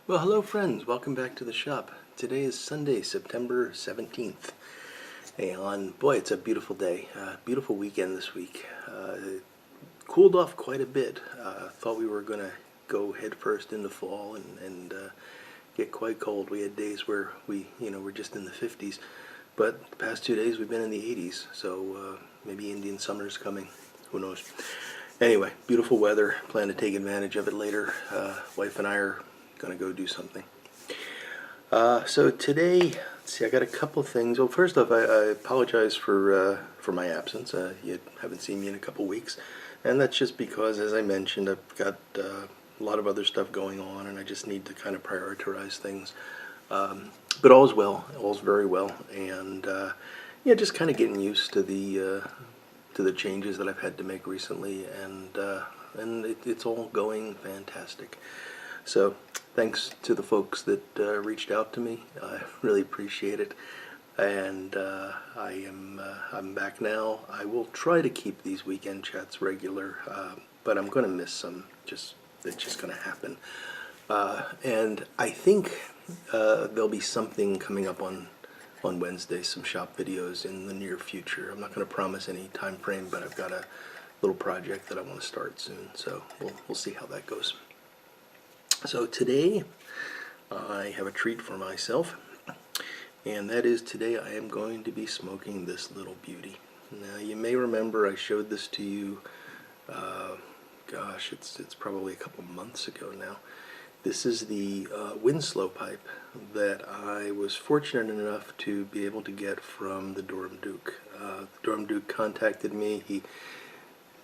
Well, hello friends, welcome back to the shop. Today is Sunday, September 17th, and boy, it's a beautiful day, beautiful weekend this week. Cooled off quite a bit. Thought we were going to go head first into fall and get quite cold. We had days where we're just in the 50s, but the past 2 days we've been in the 80s, so maybe Indian summer's coming, who knows. Anyway, beautiful weather, plan to take advantage of it later. Wife and I are gonna go do something. So today, let's see, I got a couple things. Well, first off, I apologize for my absence. You haven't seen me in a couple weeks, and that's just because, as I mentioned, I've got a lot of other stuff going on, and I just need to kind of prioritize things. But all's well, all's very well, and yeah, just kind of getting used to the changes that I've had to make recently, and it's all going fantastic. So thanks to the folks that reached out to me. I really appreciate it, and I'm back now. I will try to keep these weekend chats regular, but I'm going to miss some. It's just going to happen, and I think there'll be something coming up on Wednesday, some shop videos in the near future. I'm not going to promise any time frame, but I've got a little project that I want to start soon, so we'll see how that goes. So today I have a treat for myself, and that is today I am going to be smoking this little beauty. Now you may remember I showed this to you, gosh, it's probably a couple months ago now. This is the Winslow pipe that I was fortunate enough to be able to get from the Durham Duke. The Durham Duke contacted me. He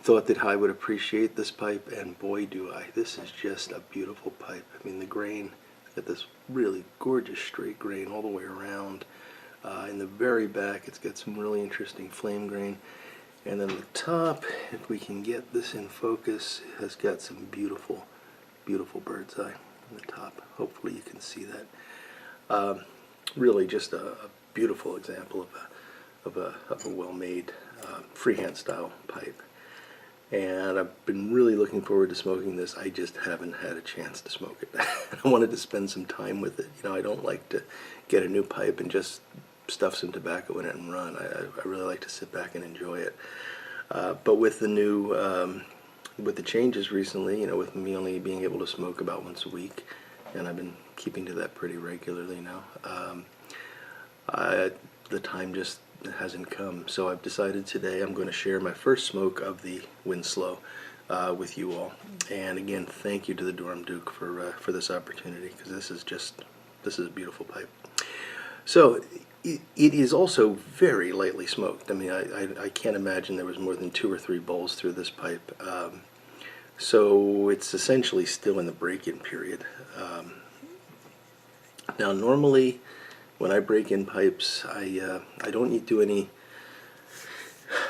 thought that I would appreciate this pipe, and boy do I. This is just a beautiful pipe. I mean, the grain, it's got this really gorgeous straight grain all the way around. In the very back, it's got some really interesting flame grain. And then the top, if we can get this in focus, has got some beautiful, beautiful bird's eye on the top. Hopefully you can see that. Really just a beautiful example of a well-made freehand style pipe. And I've been really looking forward to smoking this. I just haven't had a chance to smoke it. I wanted to spend some time with it. You know, I don't like to get a new pipe and just stuff some tobacco in it and run. I really like to sit back and enjoy it. But with the new, with the changes recently, you know, with me only being able to smoke about once a week, and I've been keeping to that pretty regularly now, the time just hasn't come. So I've decided today I'm going to share my first smoke of the Winslow with you all. And again, thank you to the Durham Duke for this opportunity, because this is a beautiful pipe. So it is also very lightly smoked. I mean, I can't imagine there was more than 2 or 3 bowls through this pipe. So it's essentially still in the break-in period. Now normally, when I break in pipes, I don't do any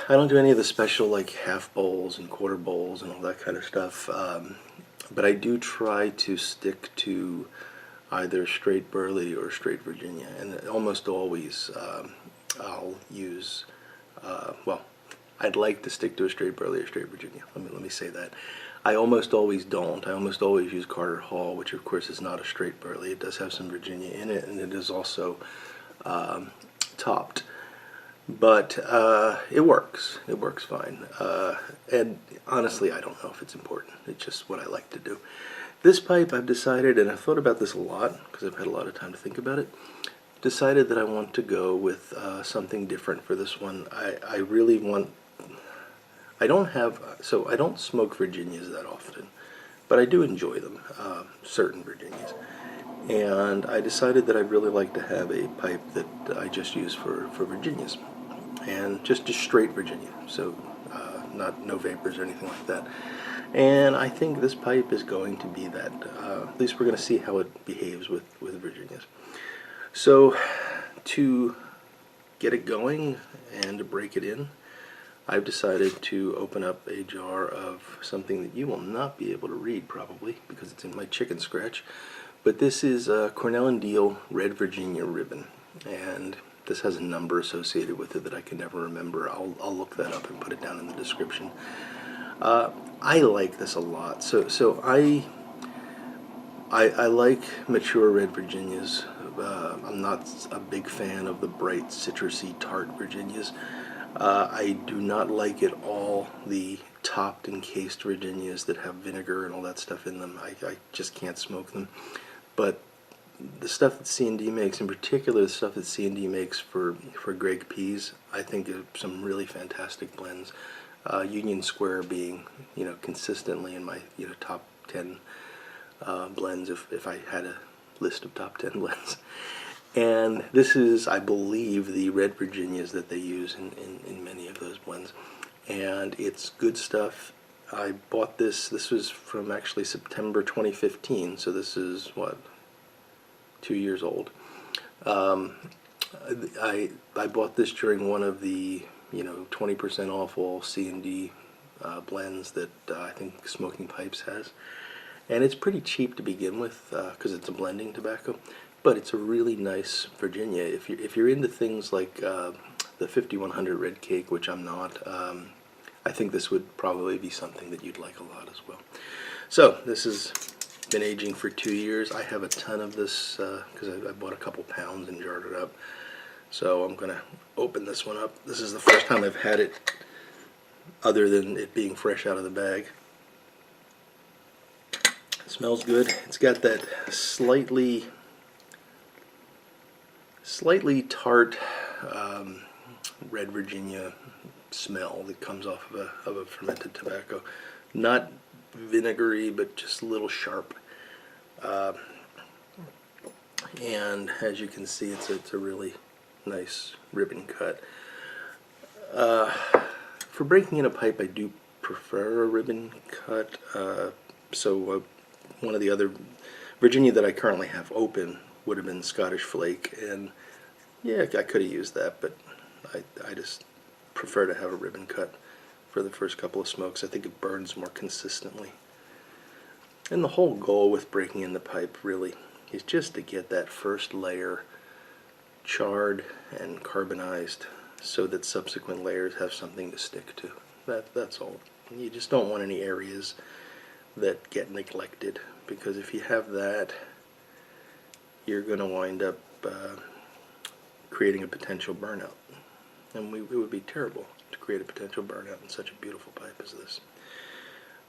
of the special like half bowls and quarter bowls and all that kind of stuff. But I do try to stick to either straight Burley or straight Virginia, and almost always I'll use well, I'd like to stick to a straight Burley or straight Virginia. Let me say that. I almost always don't. I almost always use Carter Hall, which of course is not a straight Burley. It does have some Virginia in it, and it is also topped. But it works. It works fine. And honestly, I don't know if it's important. It's just what I like to do. This pipe, I've decided, and I've thought about this a lot because I've had a lot of time to think about it, decided that I want to go with something different for this one. I really want... I don't smoke Virginias that often, but I do enjoy them, certain Virginias. And I decided that I'd really like to have a pipe that I just use for Virginias, and just straight Virginia, so no vapors or anything like that. And I think this pipe is going to be that. At least we're going to see how it behaves with Virginias. So to get it going and to break it in, I've decided to open up a jar of something that you will not be able to read probably because it's in my chicken scratch, but this is Cornell & Diehl Red Virginia Ribbon, and this has a number associated with it that I can never remember. I'll look that up and put it down in the description. I like this a lot. So I I like mature red Virginias. I'm not a big fan of the bright citrusy tart Virginias. I do not like at all the topped encased Virginias that have vinegar and all that stuff in them. I just can't smoke them. But the stuff that C&D makes, in particular the stuff that C&D makes for Greg Pease, I think are some really fantastic blends. Union Square being, consistently in my, top 10 blends if I had a list of top 10 blends. And this is, I believe, the red Virginias that they use in many of those blends. And it's good stuff. I bought this was from actually September 2015, so this is, what, 2 years old. I bought this during one of the 20% off all C&D blends that I think Smoking Pipes has, and it's pretty cheap to begin with because it's a blending tobacco, but it's a really nice Virginia. If you're into things like the 5100 Red Cake, which I'm not, I think this would probably be something that you'd like a lot as well. So this has been aging for 2 years. I have a ton of this because I bought a couple pounds and jarred it up. So I'm going to open this one up. This is the first time I've had it other than it being fresh out of the bag. It smells good. It's got that slightly tart red Virginia smell that comes off of a fermented tobacco. Not vinegary, but just a little sharp. And as you can see, it's a really nice ribbon cut. For breaking in a pipe, I do prefer a ribbon cut. One of the other Virginia that I currently have open would have been Scottish Flake, and yeah, I could have used that, but I just prefer to have a ribbon cut for the first couple of smokes. I think it burns more consistently. And the whole goal with breaking in the pipe really is just to get that first layer charred and carbonized so that subsequent layers have something to stick to. That's all. You just don't want any areas that get neglected, because if you have that, you're going to wind up creating a potential burnout. And it would be terrible to create a potential burnout in such a beautiful pipe as this.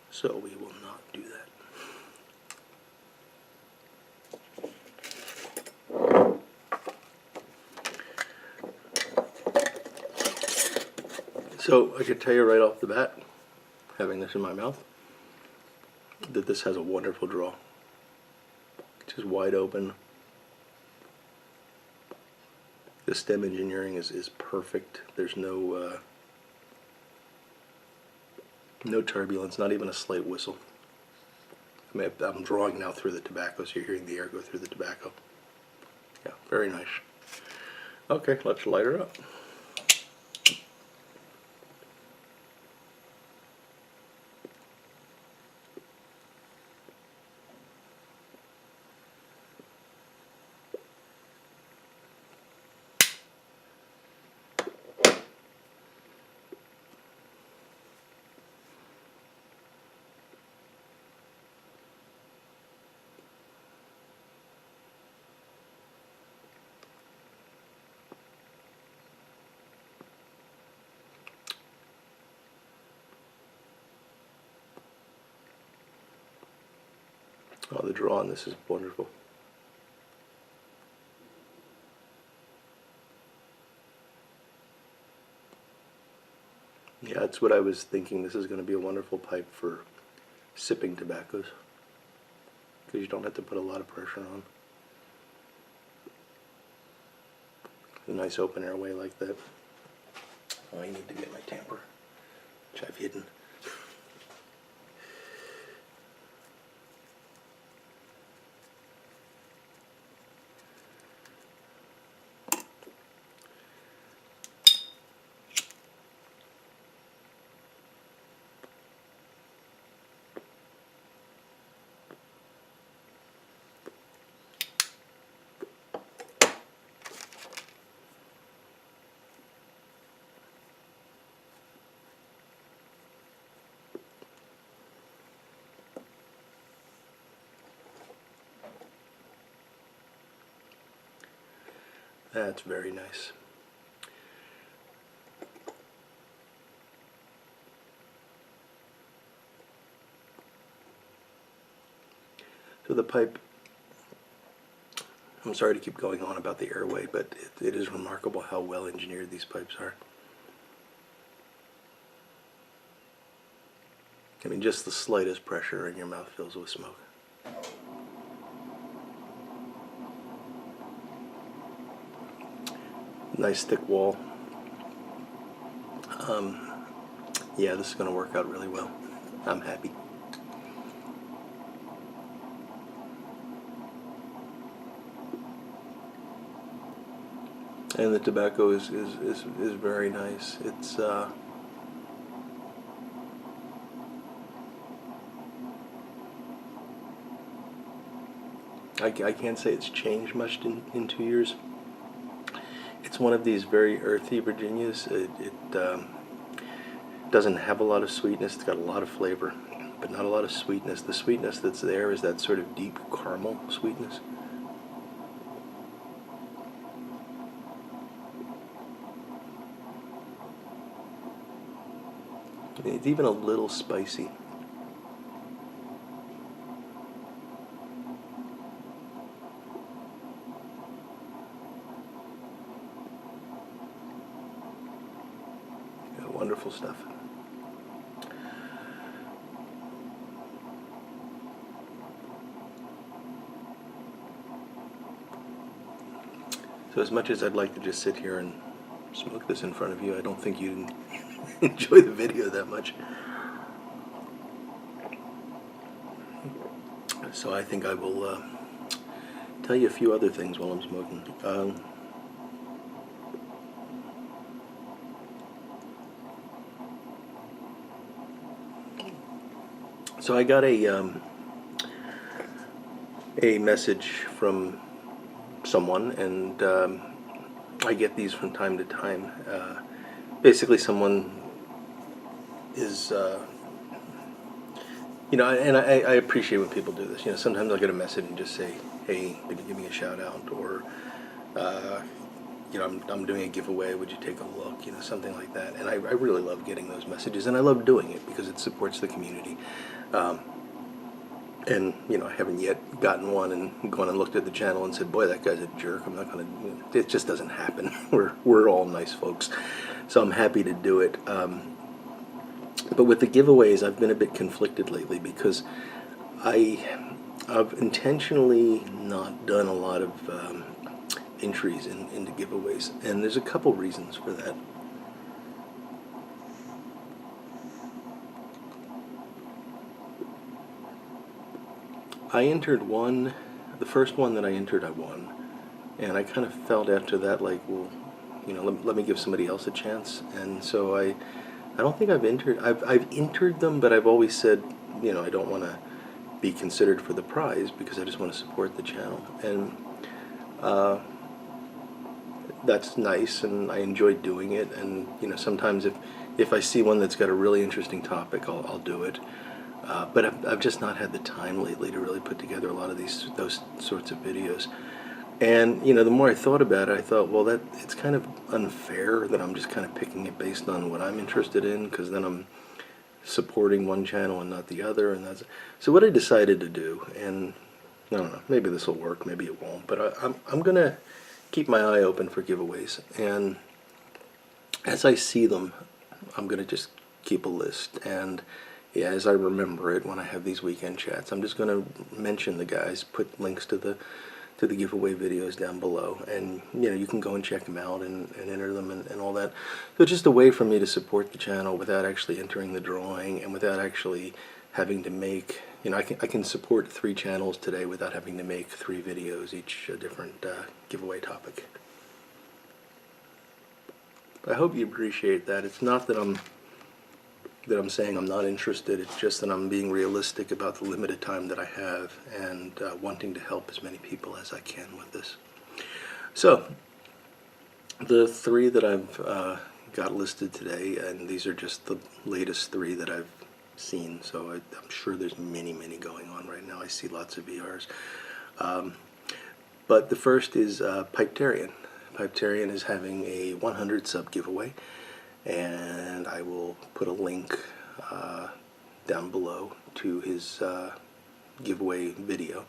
So we will not do that. So I could tell you right off the bat, having this in my mouth, that this has a wonderful draw. Just wide open. The stem engineering is perfect. There's no turbulence, not even a slight whistle. I mean, I'm drawing now through the tobacco, so you're hearing the air go through the tobacco. Yeah, very nice. Okay, let's light her up. Oh, the draw on this is wonderful. Yeah, that's what I was thinking. This is going to be a wonderful pipe for sipping tobaccos, because you don't have to put a lot of pressure on. A nice open airway like that. Oh, I need to get my tamper, which I've hidden. That's very nice. So the pipe, I'm sorry to keep going on about the airway, but it is remarkable how well engineered these pipes are. I mean, just the slightest pressure and your mouth fills with smoke. Nice thick wall. Yeah, this is going to work out really well. I'm happy. And the tobacco is very nice. It's I can't say it's changed much in 2 years. It's one of these very earthy Virginias. It doesn't have a lot of sweetness. It's got a lot of flavor, but not a lot of sweetness. The sweetness that's there is that sort of deep caramel sweetness. It's even a little spicy. Yeah, wonderful stuff. So as much as I'd like to just sit here and smoke this in front of you, I don't think you'd enjoy the video that much. So I think I will tell you a few other things while I'm smoking. So I got a message from someone, and I get these from time to time. Basically, someone is, and I appreciate when people do this. Sometimes I'll get a message and just say, "Hey, could you give me a shout out?" Or, I'm doing a giveaway. Would you take a look? Something like that. And I really love getting those messages, and I love doing it because it supports the community. And I haven't yet gotten one and gone and looked at the channel and said, "Boy, that guy's a jerk. I'm not gonna." It just doesn't happen. We're all nice folks, so I'm happy to do it. But with the giveaways, I've been a bit conflicted lately because I've intentionally not done a lot of entries into giveaways, and there's a couple reasons for that. I entered one, the first one that I entered, I won, and I kind of felt after that like, well, let me give somebody else a chance. And so I don't think I've entered them, but I've always said, I don't want to be considered for the prize because I just want to support the channel, and that's nice, and I enjoy doing it. And sometimes if I see one that's got a really interesting topic, I'll do it. But I've just not had the time lately to really put together a lot of those sorts of videos. And the more I thought about it, I thought, well, it's kind of unfair that I'm just kind of picking it based on what I'm interested in, because then I'm supporting one channel and not the other. And so what I decided to do, and I don't know, maybe this will work, maybe it won't, but I'm gonna keep my eye open for giveaways, and as I see them, I'm gonna just keep a list. And yeah, as I remember it when I have these weekend chats, I'm just going to mention the guys, put links to the giveaway videos down below, and you can go and check them out and enter them and all that. So it's just a way for me to support the channel without actually entering the drawing, and without actually having to make, I can support 3 channels today without having to make 3 videos, each a different giveaway topic. I hope you appreciate that. It's not that I'm saying I'm not interested. It's just that I'm being realistic about the limited time that I have, and wanting to help as many people as I can with this. So the 3 that I've got listed today, and these are just the latest 3 that I've seen, so I'm sure there's many going on right now. I see lots of VRs. But the first is Pipetarian. Pipetarian is having a 100 sub giveaway, and I will put a link down below to his giveaway video,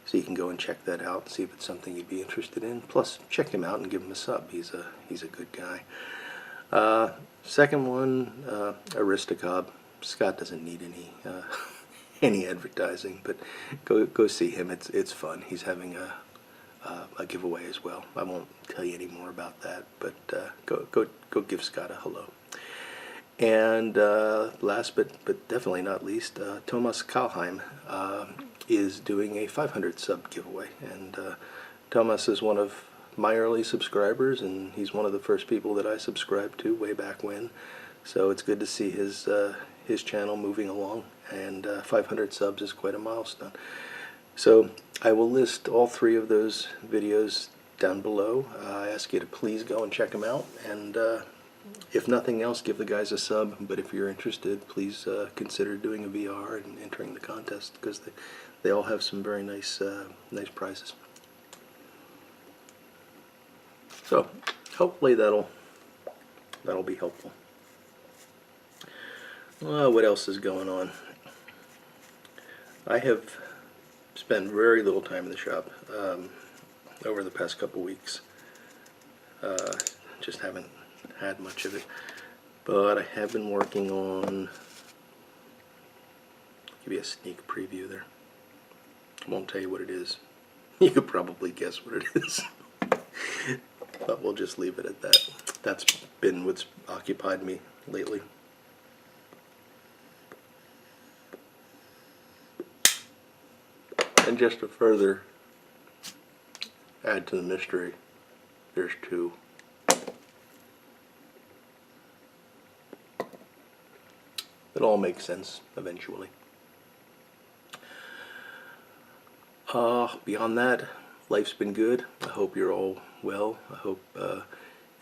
so you can go and check that out and see if it's something you'd be interested in. Plus, check him out and give him a sub. He's a good guy. Second one, Aristocob. Scott doesn't need any any advertising, but go see him. It's fun. He's having a giveaway as well. I won't tell you any more about that, but go give Scott a hello. And last but definitely not least, Thomas Kalheim is doing a 500 sub giveaway, and Thomas is one of my early subscribers, and he's one of the first people that I subscribed to way back when. So it's good to see his channel moving along, and 500 subs is quite a milestone. So I will list all three of those videos down below. I ask you to please go and check them out, and if nothing else, give the guys a sub. But if you're interested, please consider doing a VR and entering the contest, because they all have some very nice nice prizes. So hopefully that'll be helpful. What else is going on? I have spent very little time in the shop over the past couple weeks. Just haven't had much of it, but I have been working on, I'll give you a sneak preview there. I won't tell you what it is. You could probably guess what it is. But we'll just leave it at that. That's been what's occupied me lately. And just to further add to the mystery, there's two. It all makes sense eventually. Beyond that, life's been good. I hope you're all well. I hope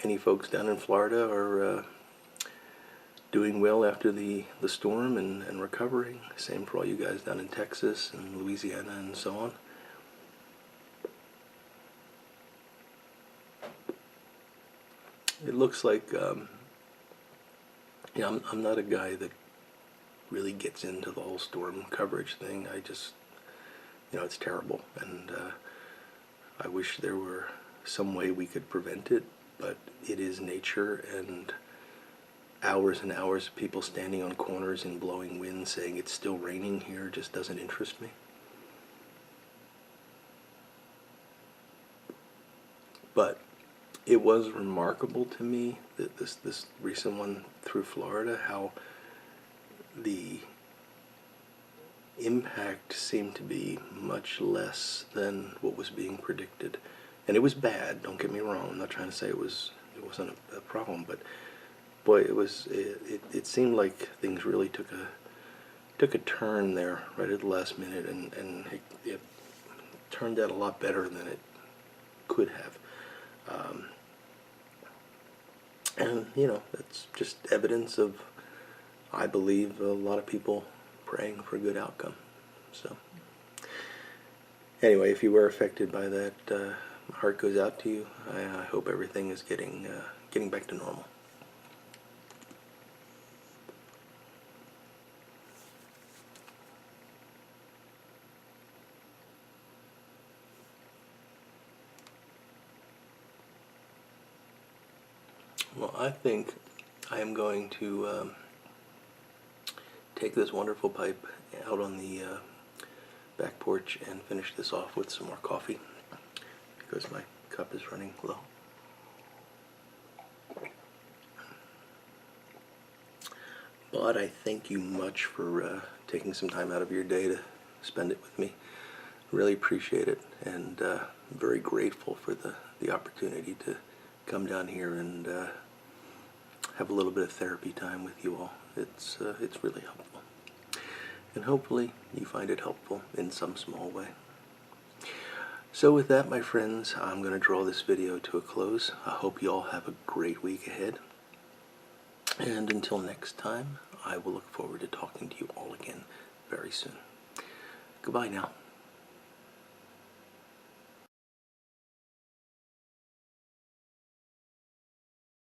any folks down in Florida are doing well after the storm and recovering. Same for all you guys down in Texas and Louisiana and so on. It looks like, I'm not a guy that really gets into the whole storm coverage thing. I just, it's terrible, and I wish there were some way we could prevent it, but it is nature, and hours and hours of people standing on corners in blowing winds saying it's still raining here just doesn't interest me. But it was remarkable to me that this recent one through Florida, how the impact seemed to be much less than what was being predicted. And it was bad, don't get me wrong. I'm not trying to say it wasn't a problem, but boy, it seemed like things really took a turn there right at the last minute, and it turned out a lot better than it could have. And that's just evidence of, I believe, a lot of people praying for a good outcome. So anyway, if you were affected by that, my heart goes out to you. I hope everything is getting back to normal. Well, I think I am going to take this wonderful pipe out on the back porch and finish this off with some more coffee, because my cup is running low. But I thank you much for taking some time out of your day to spend it with me. Really appreciate it, and very grateful for the opportunity to come down here and have a little bit of therapy time with you all. It's really helpful, and hopefully you find it helpful in some small way. So with that, my friends, I'm going to draw this video to a close. I hope you all have a great week ahead, and until next time, I will look forward to talking to you all again very soon. Goodbye now.